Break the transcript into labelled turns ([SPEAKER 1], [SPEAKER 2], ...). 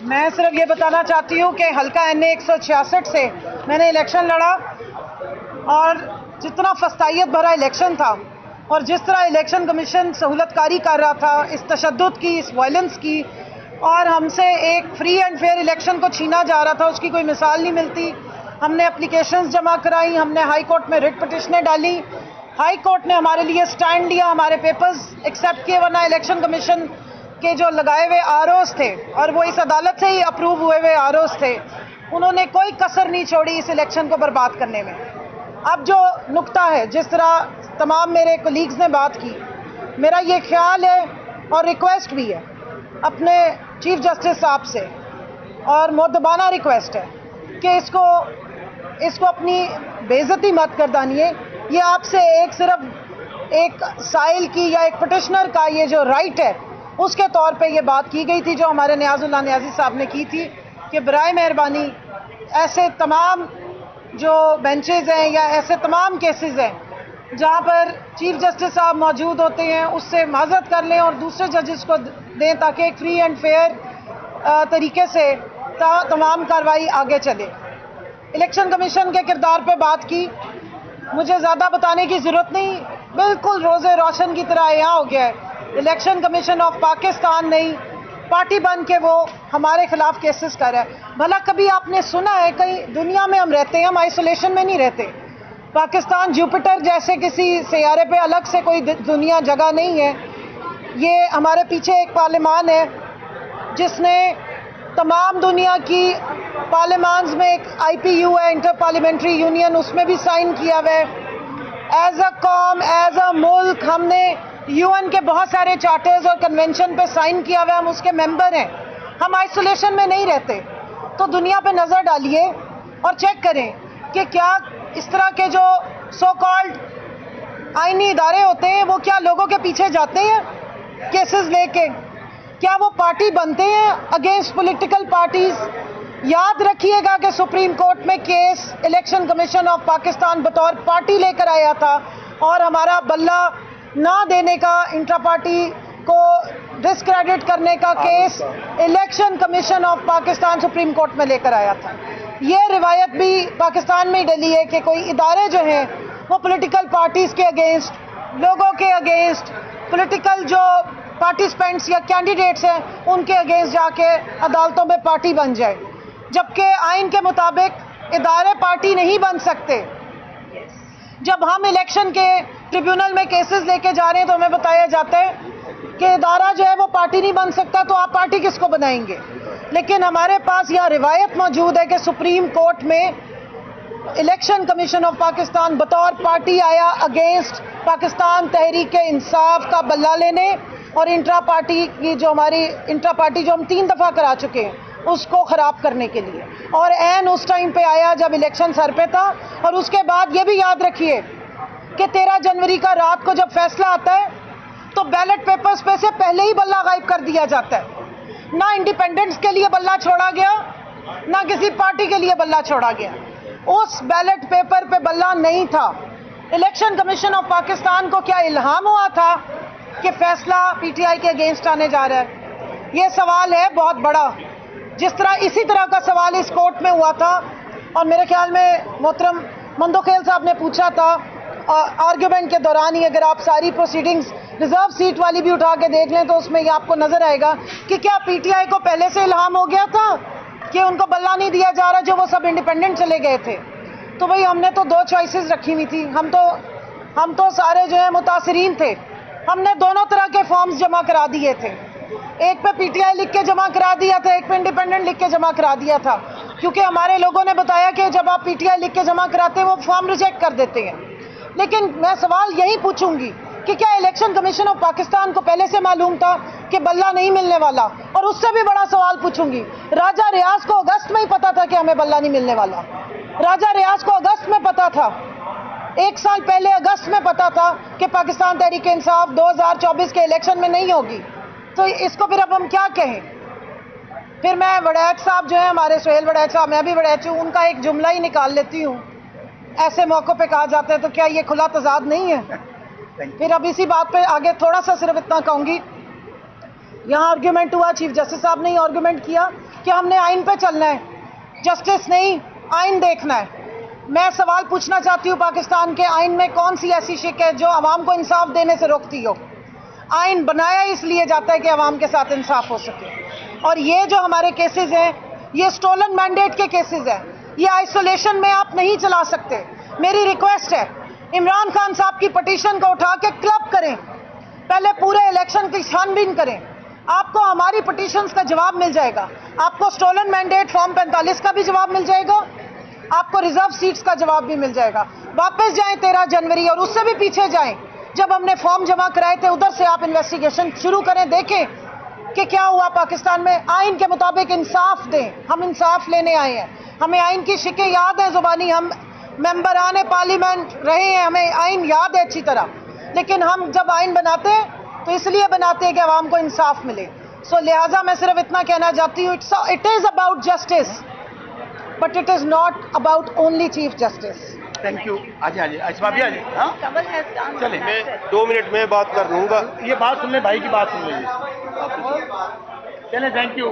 [SPEAKER 1] मैं सिर्फ ये बताना चाहती हूँ कि हल्का NA 166 से मैंने इलेक्शन लड़ा और जितना फस्तायत भरा इलेक्शन था और जिस तरह इलेक्शन कमीशन सहूलतकारी कर रहा था, इस तशद्दुद की, इस वायलेंस की, और हमसे एक फ्री एंड फेयर इलेक्शन को छीना जा रहा था, उसकी कोई मिसाल नहीं मिलती। हमने एप्लीकेशंस जमा कराई, हमने हाई कोर्ट में रिट पिटिशनें डाली, हाई कोर्ट ने हमारे लिए स्टैंड लिया, हमारे पेपर्स एक्सेप्ट किए, वरना इलेक्शन कमीशन के जो लगाए हुए आरओज़ थे, और वो इस अदालत से ही अप्रूव हुए हुए आरओज़ थे, उन्होंने कोई कसर नहीं छोड़ी इस इलेक्शन को बर्बाद करने में। अब जो नुक्ता है, जिस तरह तमाम मेरे कोलीग्स ने बात की, मेरा ये ख्याल है और रिक्वेस्ट भी है अपने चीफ जस्टिस साहब से, और मुअद्दबाना रिक्वेस्ट है कि इसको अपनी बेइज्जती मत गर्दानिए। ये आपसे सिर्फ एक साइल की या एक पिटिशनर का ये जो राइट है, उसके तौर पे ये बात की गई थी जो हमारे नियाज़ुल्लाह नियाज़ी साहब ने की थी कि बराए मेहरबानी ऐसे तमाम जो बेंचेज़ हैं या ऐसे तमाम केसेस हैं जहाँ पर चीफ जस्टिस साहब मौजूद होते हैं, उससे माज़रत कर लें और दूसरे जजेस को दें ताकि एक फ्री एंड फेयर तरीके से तमाम कार्रवाई आगे चले। इलेक्शन कमीशन के किरदार पे बात की, मुझे ज़्यादा बताने की ज़रूरत नहीं, बिल्कुल रोज़े रोशन की तरह यहाँ हो गया है। इलेक्शन कमीशन ऑफ पाकिस्तान नहीं, पार्टी बन के वो हमारे खिलाफ केसेस कर रहा है। भला कभी आपने सुना है, कहीं दुनिया में हम रहते हैं, हम आइसोलेशन में नहीं रहते। पाकिस्तान जुपिटर जैसे किसी सियारे पे अलग से कोई दुनिया जगह नहीं है। ये हमारे पीछे एक पार्लियामान है जिसने तमाम दुनिया की पार्लियामान्स में, एक IPU है, इंटर पार्लियामेंट्री यूनियन, उसमें भी साइन किया हुआ है। एज अ कौम, एज अ मुल्क हमने UN के बहुत सारे चार्टर्स और कन्वेंशन पे साइन किया हुआ है, हम उसके मेंबर हैं। हम आइसोलेशन में नहीं रहते। तो दुनिया पे नज़र डालिए और चेक करें कि क्या इस तरह के जो सो कॉल्ड आईनी इदारे होते हैं वो क्या लोगों के पीछे जाते हैं केसेस लेके? क्या वो पार्टी बनते हैं अगेंस्ट पॉलिटिकल पार्टीज? याद रखिएगा कि सुप्रीम कोर्ट में case election commission of Pakistan बतौर पार्टी लेकर आया था और हमारा बल्ला ना देने का, इंट्रा पार्टी को डिस्क्रेडिट करने का case election commission of Pakistan supreme court में लेकर आया था। ये रिवायत भी पाकिस्तान में डली है कि कोई इदारे जो हैं वो पॉलिटिकल पार्टीज के अगेंस्ट, लोगों के अगेंस्ट, पॉलिटिकल जो पार्टिसिपेंट्स या कैंडिडेट्स हैं उनके अगेंस्ट जाके अदालतों में पार्टी बन जाए, जबकि आइन के मुताबिक इदारे पार्टी नहीं बन सकते। जब हम इलेक्शन के ट्रिब्यूनल में केसेस लेके जा रहे हैं तो हमें बताया जाता है कि इदारा जो है वो पार्टी नहीं बन सकता, तो आप पार्टी किसको बनाएंगे? लेकिन हमारे पास यह रिवायत मौजूद है कि सुप्रीम कोर्ट में इलेक्शन कमीशन ऑफ पाकिस्तान बतौर पार्टी आया अगेंस्ट पाकिस्तान तहरीक इंसाफ का बल्ला लेने और इंट्रा पार्टी की जो हमारी इंट्रा पार्टी जो हम 3 दफ़ा करा चुके हैं उसको ख़राब करने के लिए, और एन उस टाइम पे आया जब इलेक्शन सर पे था। और उसके बाद ये भी याद रखिए कि 13 जनवरी का रात को जब फैसला आता है तो बैलेट पेपर्स पे से पहले ही बल्ला गायब कर दिया जाता है। ना इंडिपेंडेंट्स के लिए बल्ला छोड़ा गया, ना किसी पार्टी के लिए बल्ला छोड़ा गया। उस बैलेट पेपर पे बल्ला नहीं था। इलेक्शन कमीशन ऑफ पाकिस्तान को क्या इल्हाम हुआ था कि फैसला PTI के अगेंस्ट आने जा रहा है? ये सवाल है बहुत बड़ा। जिस तरह इसी तरह का सवाल इस कोर्ट में हुआ था, और मेरे ख्याल में मोहतरम मंदोखेल साहब ने पूछा था आर्ग्यूमेंट के दौरान ही, अगर आप सारी प्रोसीडिंग्स रिजर्व सीट वाली भी उठा के देख लें तो उसमें ये आपको नजर आएगा कि क्या PTI को पहले से इल्हाम हो गया था कि उनको बल्ला नहीं दिया जा रहा, जो वो सब इंडिपेंडेंट चले गए थे। तो भाई हमने तो 2 चॉइसेस रखी हुई थी। हम तो सारे जो है मुतासरीन थे। हमने दोनों तरह के फॉर्म्स जमा करा दिए थे। एक पे PTI लिख के जमा करा दिया था, एक पे इंडिपेंडेंट लिख के जमा करा दिया था, क्योंकि हमारे लोगों ने बताया कि जब आप PTI लिख के जमा कराते हैं वो फॉर्म रिजेक्ट कर देते हैं। लेकिन मैं सवाल यही पूछूंगी कि क्या इलेक्शन कमीशन ऑफ पाकिस्तान को पहले से मालूम था कि बल्ला नहीं मिलने वाला? और उससे भी बड़ा सवाल पूछूंगी, राजा रियाज को अगस्त में ही पता था कि हमें बल्ला नहीं मिलने वाला? राजा रियाज को अगस्त में पता था, 1 साल पहले अगस्त में पता था कि पाकिस्तान तहरीक इंसाफ 2024 के इलेक्शन में नहीं होगी। तो इसको फिर अब हम क्या कहें? फिर मैं वड़ैच साहब जो है हमारे सुहेल वड़ैच साहब, मैं भी वड़ैच हूँ, उनका एक जुमला ही निकाल लेती हूँ। ऐसे मौक़ों पे कहा जाता है तो क्या ये खुला तजाद नहीं है? फिर अब इसी बात पे आगे थोड़ा सा सिर्फ इतना कहूँगी यहाँ आर्ग्यूमेंट हुआ, चीफ जस्टिस साहब ने ही आर्ग्यूमेंट किया कि हमने आइन पे चलना है, जस्टिस नहीं आइन देखना है। मैं सवाल पूछना चाहती हूँ, पाकिस्तान के आइन में कौन सी ऐसी शिक है जो आवाम को इंसाफ देने से रोकती हो? आइन बनाया इसलिए जाता है कि आवाम के साथ इंसाफ हो सके। और ये जो हमारे केसेस हैं, ये स्टोलन मैंडेट के केसेस हैं, ये आइसोलेशन में आप नहीं चला सकते। मेरी रिक्वेस्ट है, इमरान खान साहब की पिटीशन को उठा के क्लब करें, पहले पूरे इलेक्शन की छानबीन करें, आपको हमारी पिटीशंस का जवाब मिल जाएगा, आपको स्टोलन मैंडेट फॉर्म 45 का भी जवाब मिल जाएगा, आपको रिजर्व सीट्स का जवाब भी मिल जाएगा। वापस जाएं 13 जनवरी और उससे भी पीछे जाएं, जब हमने फॉर्म जमा कराए थे, उधर से आप इन्वेस्टिगेशन शुरू करें, देखें कि क्या हुआ पाकिस्तान में। आइन के मुताबिक इंसाफ दें, हम इंसाफ लेने आए हैं। हमें आइन की शिकें याद है जुबानी, हम मेंबरान पार्लियामेंट रहे हैं, हमें आइन याद है अच्छी तरह, लेकिन हम जब आइन बनाते हैं तो इसलिए बनाते हैं कि आवाम को इंसाफ मिले। सो लिहाजा मैं सिर्फ इतना कहना चाहती हूँ, it is about justice but it is not about only chief justice.
[SPEAKER 2] Thank you. आज आजमा भी आज चले,
[SPEAKER 3] मैं 2 मिनट में बात कर लूंगा।
[SPEAKER 2] ये बात सुन ले, भाई की बात सुन लीजिए। चले, थैंक यू।